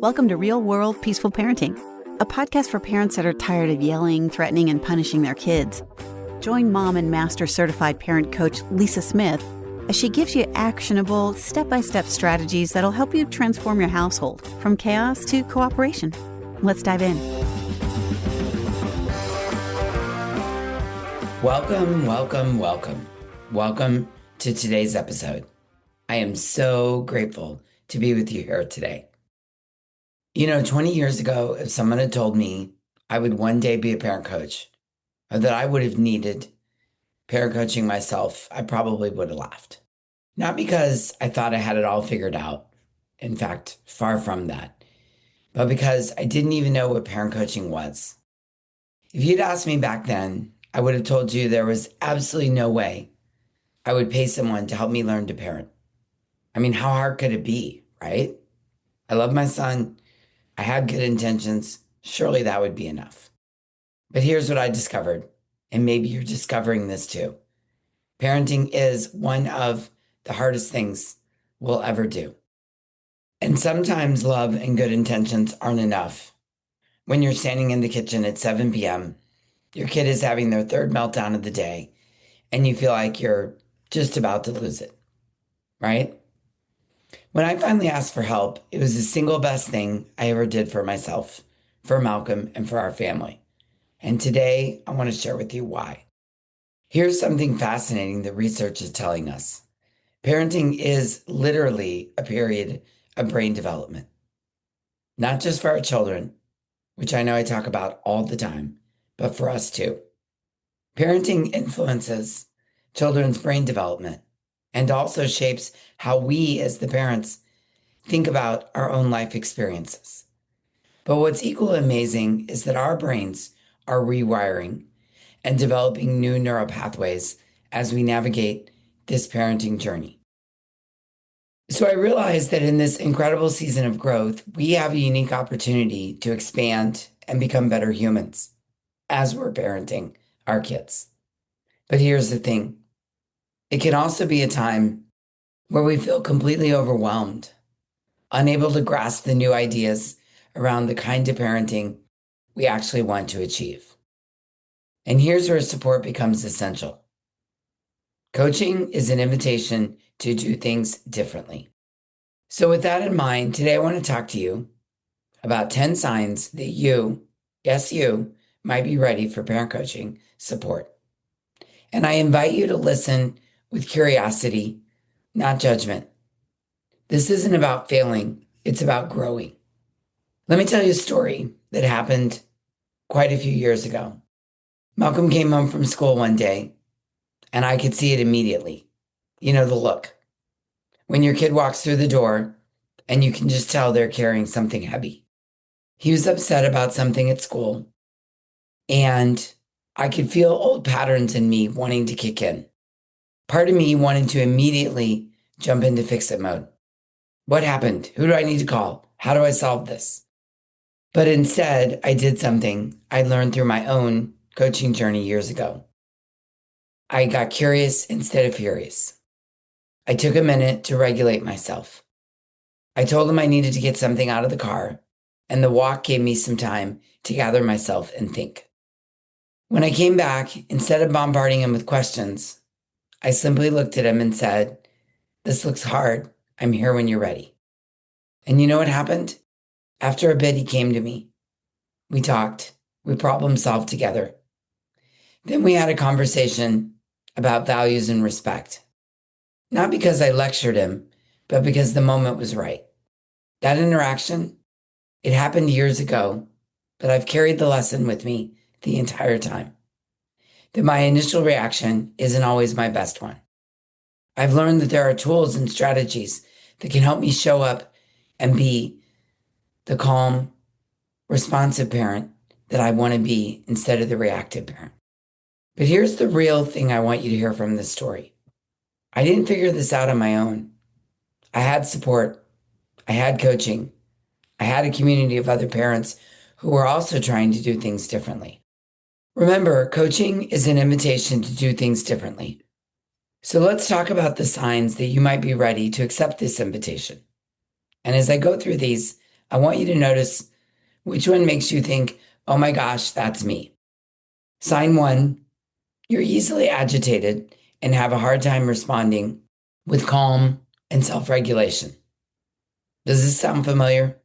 Welcome to Real World Peaceful Parenting, a podcast for parents that are tired of yelling, threatening, and punishing their kids. Join mom and master certified parent coach Lisa Smith as she gives you actionable, step-by-step strategies that'll help you transform your household from chaos to cooperation. Let's dive in. Welcome to today's episode. I am so grateful to be with you here today. 20 years ago, if someone had told me I would one day be a parent coach, or that I would have needed parent coaching myself, I probably would have laughed. Not because I thought I had it all figured out. In fact, far from that. But because I didn't even know what parent coaching was. If you'd asked me back then, I would have told you there was absolutely no way I would pay someone to help me learn to parent. I mean, how hard could it be, right? I love my son. I had good intentions. Surely that would be enough. But here's what I discovered, and maybe you're discovering this too. Parenting is one of the hardest things we'll ever do. And sometimes love and good intentions aren't enough. When you're standing in the kitchen at 7 p.m., your kid is having their third meltdown of the day, and you feel like you're just about to lose it, right? When I finally asked for help, it was the single best thing I ever did for myself, for Malcolm, and for our family. And today, I want to share with you why. Here's something fascinating that research is telling us. Parenting is literally a period of brain development. Not just for our children, which I know I talk about all the time, but for us too. Parenting influences children's brain development and also shapes how we as the parents think about our own life experiences. But what's equally amazing is that our brains are rewiring and developing new neural pathways as we navigate this parenting journey. So I realized that in this incredible season of growth, we have a unique opportunity to expand and become better humans as we're parenting our kids. But here's the thing. It can also be a time where we feel completely overwhelmed, unable to grasp the new ideas around the kind of parenting we actually want to achieve. And here's where support becomes essential. Coaching is an invitation to do things differently. So with that in mind, today I want to talk to you about 10 signs that you, yes you, might be ready for parent coaching support. And I invite you to listen with curiosity, not judgment. This isn't about failing, it's about growing. Let me tell you a story that happened quite a few years ago. Malcolm came home from school one day, and I could see it immediately. You know the look. When your kid walks through the door, and you can just tell they're carrying something heavy. He was upset about something at school, and I could feel old patterns in me wanting to kick in. Part of me wanted to immediately jump into fix-it mode. What happened? Who do I need to call? How do I solve this? But instead, I did something I learned through my own coaching journey years ago. I got curious instead of furious. I took a minute to regulate myself. I told him I needed to get something out of the car, and the walk gave me some time to gather myself and think. When I came back, instead of bombarding him with questions, I simply looked at him and said, "This looks hard. I'm here when you're ready." And you know what happened? After a bit, he came to me. We talked. We problem solved together. Then we had a conversation about values and respect. Not because I lectured him, but because the moment was right. That interaction, it happened years ago, but I've carried the lesson with me the entire time. That my initial reaction isn't always my best one. I've learned that there are tools and strategies that can help me show up and be the calm, responsive parent that I want to be instead of the reactive parent. But here's the real thing I want you to hear from this story. I didn't figure this out on my own. I had support. I had coaching. I had a community of other parents who were also trying to do things differently. Remember, coaching is an invitation to do things differently. So let's talk about the signs that you might be ready to accept this invitation. And as I go through these, I want you to notice which one makes you think, oh my gosh, that's me. Sign one, you're easily agitated and have a hard time responding with calm and self regulation. Does this sound familiar?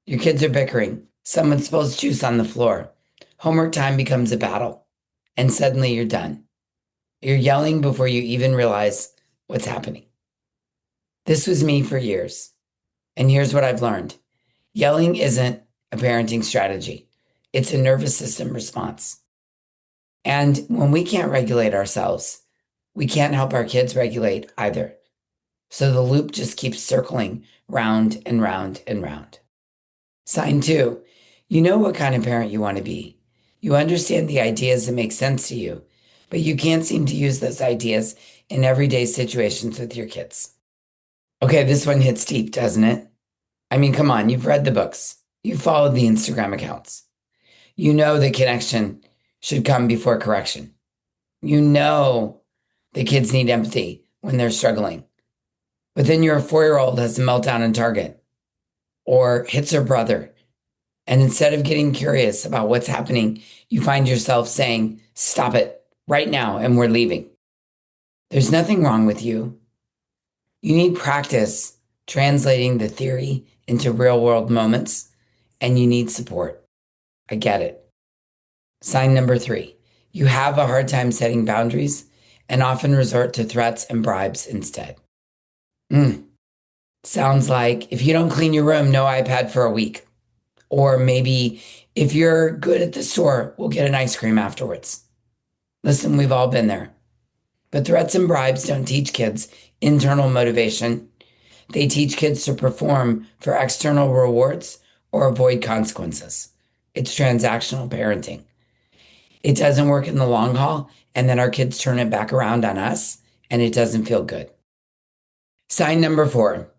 Your kids are bickering. Someone spills juice on the floor. Homework time becomes a battle. And suddenly you're done. You're yelling before you even realize what's happening. This was me for years. And here's what I've learned. Yelling isn't a parenting strategy. It's a nervous system response. And when we can't regulate ourselves, we can't help our kids regulate either. So the loop just keeps circling round and round and round. Sign two, you know what kind of parent you want to be. You understand the ideas that make sense to you, but you can't seem to use those ideas in everyday situations with your kids. Okay, this one hits deep, doesn't it? I mean, come on, you've read the books. You've followed the Instagram accounts. You know the connection should come before correction. You know the kids need empathy when they're struggling. But then your 4-year-old has a meltdown in Target or hits her brother. And instead of getting curious about what's happening, you find yourself saying, stop it right now, and we're leaving. There's nothing wrong with you. You need practice translating the theory into real world moments, and you need support. I get it. Sign number 3, you have a hard time setting boundaries and often resort to threats and bribes instead. Sounds like if you don't clean your room, no iPad for a week. Or maybe if you're good at the store, we'll get an ice cream afterwards. Listen, we've all been there. But threats and bribes don't teach kids internal motivation. They teach kids to perform for external rewards or avoid consequences. It's transactional parenting. It doesn't work in the long haul, and then our kids turn it back around on us, and it doesn't feel good. Sign number 4,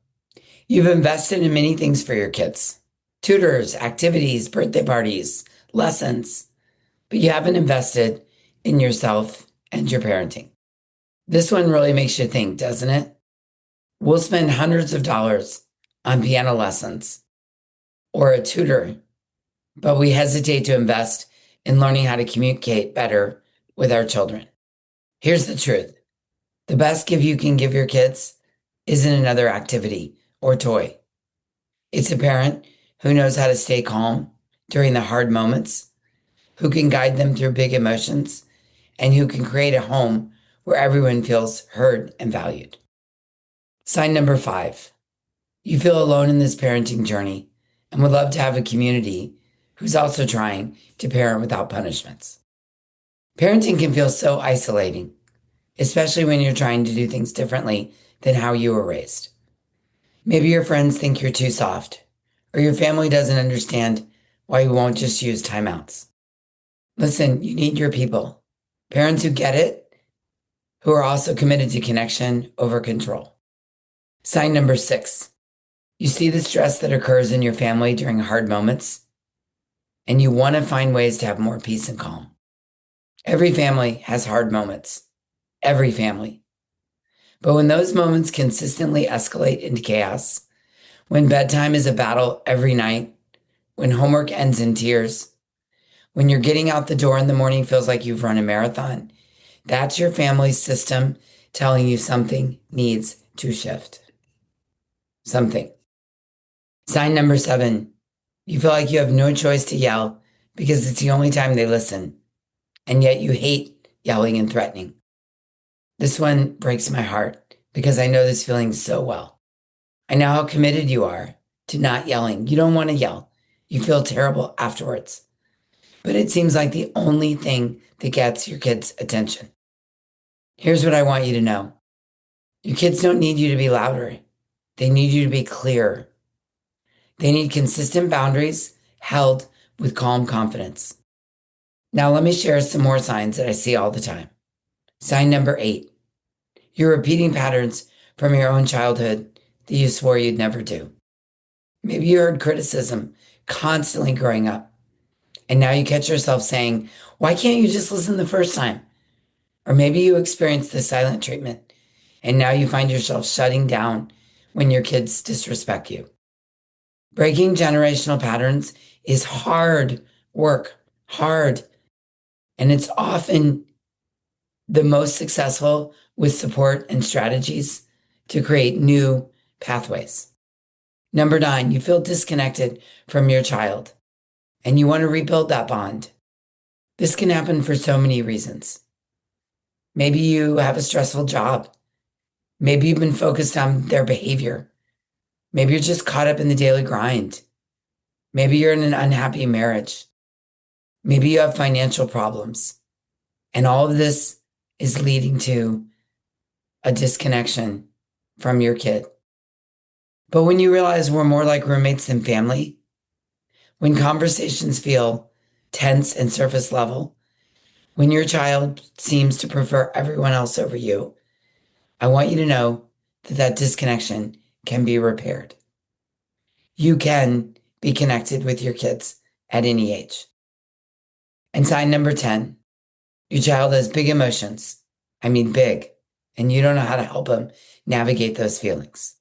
you've invested in many things for your kids. Tutors, activities, birthday parties, lessons, but you haven't invested in yourself and your parenting. This one really makes you think, doesn't it? We'll spend hundreds of dollars on piano lessons or a tutor, but we hesitate to invest in learning how to communicate better with our children. Here's the truth. The best gift you can give your kids isn't another activity or toy. It's a parent who knows how to stay calm during the hard moments, who can guide them through big emotions, and who can create a home where everyone feels heard and valued. Sign number 5, you feel alone in this parenting journey and would love to have a community who's also trying to parent without punishments. Parenting can feel so isolating, especially when you're trying to do things differently than how you were raised. Maybe your friends think you're too soft, or your family doesn't understand why you won't just use timeouts. Listen, you need your people, parents who get it, who are also committed to connection over control. Sign number 6, you see the stress that occurs in your family during hard moments, and you want to find ways to have more peace and calm. Every family has hard moments. Every family. But when those moments consistently escalate into chaos, when bedtime is a battle every night, when homework ends in tears, when you're getting out the door in the morning feels like you've run a marathon, that's your family's system telling you something needs to shift. Something. Sign number 7, you feel like you have no choice to yell because it's the only time they listen, and yet you hate yelling and threatening. This one breaks my heart because I know this feeling so well. I know how committed you are to not yelling. You don't want to yell. You feel terrible afterwards. But it seems like the only thing that gets your kids' attention. Here's what I want you to know. Your kids don't need you to be louder. They need you to be clear. They need consistent boundaries held with calm confidence. Now let me share some more signs that I see all the time. Sign number 8, you're repeating patterns from your own childhood that you swore you'd never do. Maybe you heard criticism constantly growing up, and now you catch yourself saying, why can't you just listen the first time? Or maybe you experienced the silent treatment, and now you find yourself shutting down when your kids disrespect you. Breaking generational patterns is hard work, hard. And it's often the most successful with support and strategies to create new pathways. Number 9, you feel disconnected from your child and you want to rebuild that bond. This can happen for so many reasons. Maybe you have a stressful job. Maybe you've been focused on their behavior. Maybe you're just caught up in the daily grind. Maybe you're in an unhappy marriage. Maybe you have financial problems. And all of this is leading to a disconnection from your kid. But when you realize we're more like roommates than family, when conversations feel tense and surface level, when your child seems to prefer everyone else over you, I want you to know that that disconnection can be repaired. You can be connected with your kids at any age. And sign number 10, your child has big emotions. I mean, big. And you don't know how to help them navigate those feelings.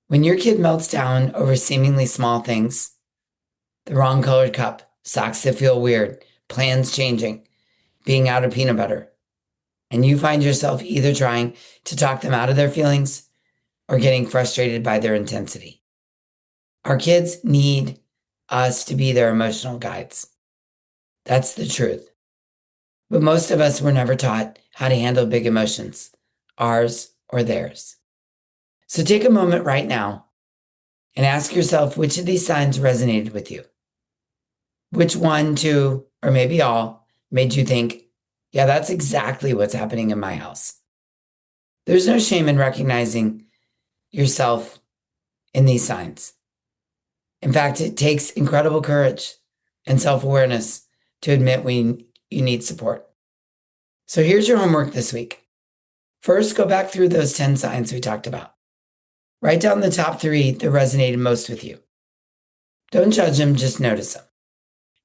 When your kid melts down over seemingly small things, the wrong colored cup, socks that feel weird, plans changing, being out of peanut butter, and you find yourself either trying to talk them out of their feelings or getting frustrated by their intensity. Our kids need us to be their emotional guides. That's the truth. But most of us were never taught how to handle big emotions, ours or theirs. So take a moment right now and ask yourself which of these signs resonated with you. Which one, two, or maybe all made you think, yeah, that's exactly what's happening in my house. There's no shame in recognizing yourself in these signs. In fact, it takes incredible courage and self-awareness to admit when you need support. So here's your homework this week. First, go back through those 10 signs we talked about. Write down the top 3 that resonated most with you. Don't judge them, just notice them.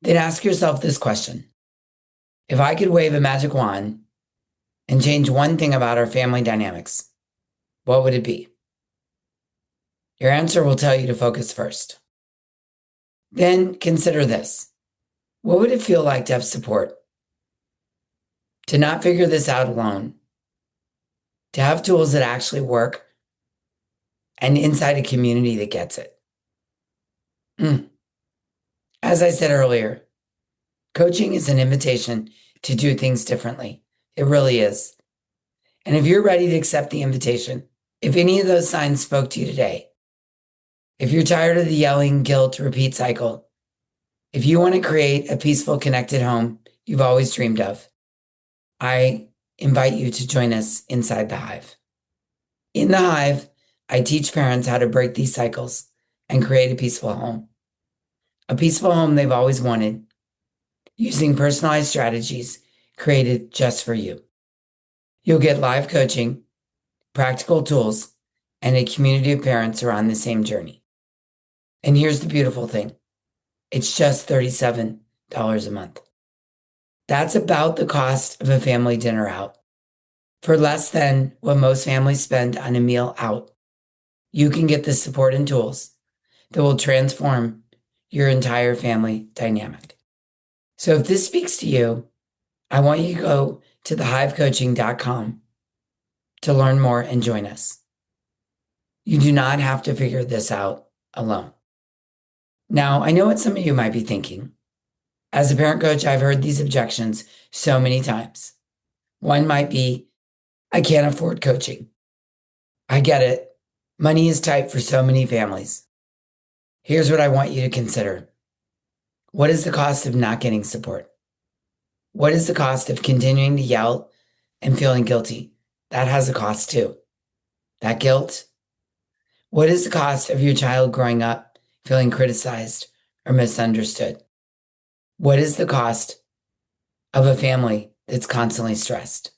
Then ask yourself this question. If I could wave a magic wand and change one thing about our family dynamics, what would it be? Your answer will tell you to focus first. Then consider this. What would it feel like to have support? To not figure this out alone? To have tools that actually work and inside a community that gets it? As I said earlier, coaching is an invitation to do things differently. It really is. And if you're ready to accept the invitation, if any of those signs spoke to you today, if you're tired of the yelling, guilt, repeat cycle, if you want to create a peaceful, connected home you've always dreamed of, I invite you to join us inside the Hive. In the Hive, I teach parents how to break these cycles and create a peaceful home. A peaceful home they've always wanted, using personalized strategies created just for you. You'll get live coaching, practical tools, and a community of parents who are on the same journey. And here's the beautiful thing. It's just $37 a month. That's about the cost of a family dinner out. For less than what most families spend on a meal out, you can get the support and tools that will transform your entire family dynamic. So if this speaks to you, I want you to go to thehivecoaching.com to learn more and join us. You do not have to figure this out alone. Now, I know what some of you might be thinking. As a parent coach, I've heard these objections so many times. One might be, I can't afford coaching. I get it. Money is tight for so many families. Here's what I want you to consider. What is the cost of not getting support? What is the cost of continuing to yell and feeling guilty? That has a cost too. That guilt. What is the cost of your child growing up feeling criticized or misunderstood? What is the cost of a family that's constantly stressed?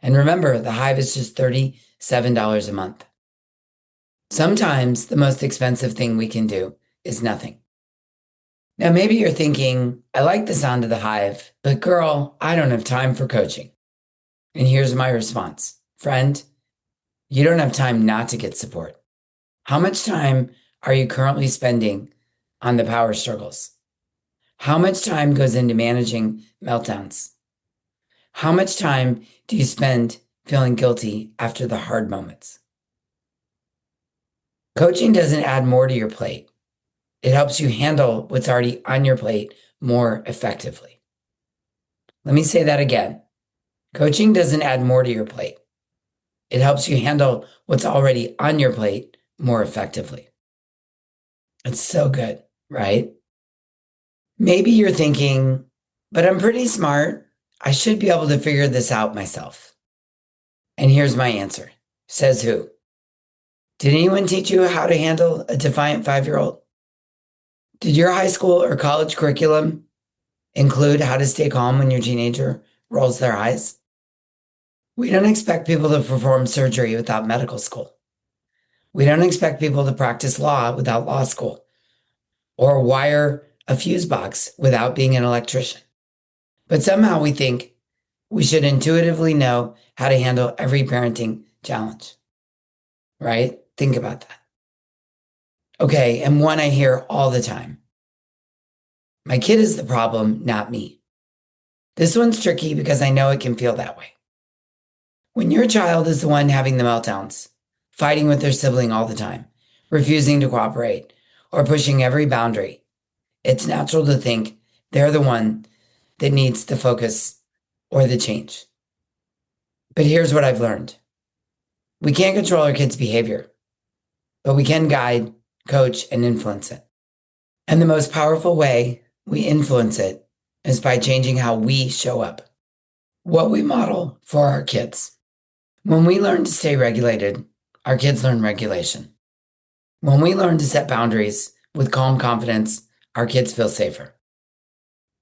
And remember, the Hive is just $37 a month. Sometimes the most expensive thing we can do is nothing. Now, maybe you're thinking, I like the sound of the Hive, but girl, I don't have time for coaching. And here's my response. Friend, you don't have time not to get support. How much time are you currently spending on the power struggles? How much time goes into managing meltdowns? How much time do you spend feeling guilty after the hard moments? Coaching doesn't add more to your plate. It helps you handle what's already on your plate more effectively. Let me say that again. Coaching doesn't add more to your plate. It helps you handle what's already on your plate more effectively. It's so good, right? Maybe you're thinking, but I'm pretty smart. I should be able to figure this out myself. And here's my answer. Says who? Did anyone teach you how to handle a defiant 5-year-old? Did your high school or college curriculum include how to stay calm when your teenager rolls their eyes? We don't expect people to perform surgery without medical school. We don't expect people to practice law without law school, or wire a fuse box without being an electrician. But somehow we think we should intuitively know how to handle every parenting challenge, right? Think about that. Okay, and one I hear all the time. My kid is the problem, not me. This one's tricky because I know it can feel that way. When your child is the one having the meltdowns, fighting with their sibling all the time, refusing to cooperate, or pushing every boundary, it's natural to think they're the one that needs the focus or the change. But here's what I've learned. We can't control our kids' behavior, but we can guide, coach, and influence it. And the most powerful way we influence it is by changing how we show up, what we model for our kids. When we learn to stay regulated, our kids learn regulation. When we learn to set boundaries with calm confidence, our kids feel safer.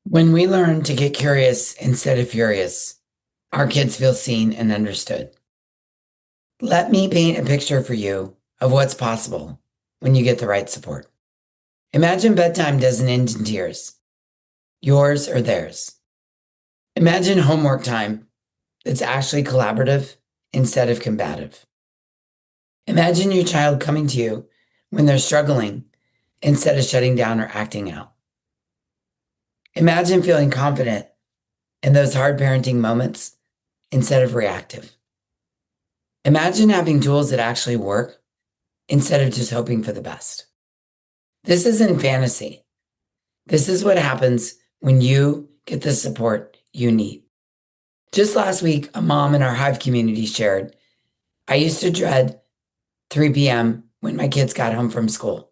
When we learn to get curious instead of furious, our kids feel seen and understood. Let me paint a picture for you of what's possible when you get the right support. Imagine bedtime doesn't end in tears, yours or theirs. Imagine homework time that's actually collaborative instead of combative. Imagine your child coming to you when they're struggling instead of shutting down or acting out. Imagine feeling confident in those hard parenting moments instead of reactive. Imagine having tools that actually work instead of just hoping for the best. This isn't fantasy. This is what happens when you get the support you need. Just last week, a mom in our Hive community shared, I used to dread 3 p.m. when my kids got home from school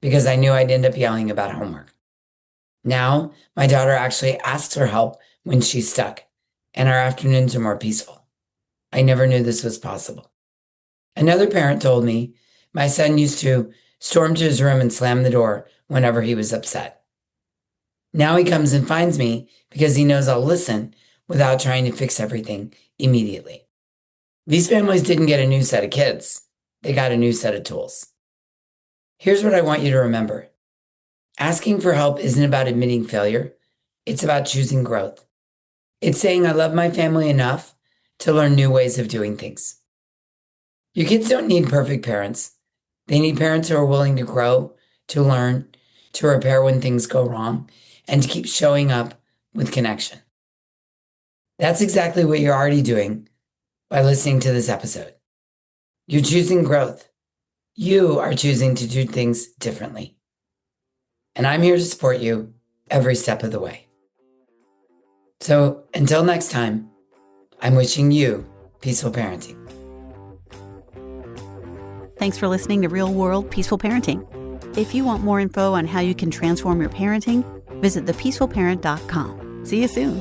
because I knew I'd end up yelling about homework. Now, my daughter actually asks for help when she's stuck, and our afternoons are more peaceful. I never knew this was possible. Another parent told me my son used to storm to his room and slam the door whenever he was upset. Now he comes and finds me because he knows I'll listen without trying to fix everything immediately. These families didn't get a new set of kids. They got a new set of tools. Here's what I want you to remember. Asking for help isn't about admitting failure. It's about choosing growth. It's saying I love my family enough to learn new ways of doing things. Your kids don't need perfect parents. They need parents who are willing to grow, to learn, to repair when things go wrong, and to keep showing up with connection. That's exactly what you're already doing by listening to this episode. You're choosing growth. You are choosing to do things differently. And I'm here to support you every step of the way. So until next time, I'm wishing you peaceful parenting. Thanks for listening to Real World Peaceful Parenting. If you want more info on how you can transform your parenting, visit thepeacefulparent.com. See you soon.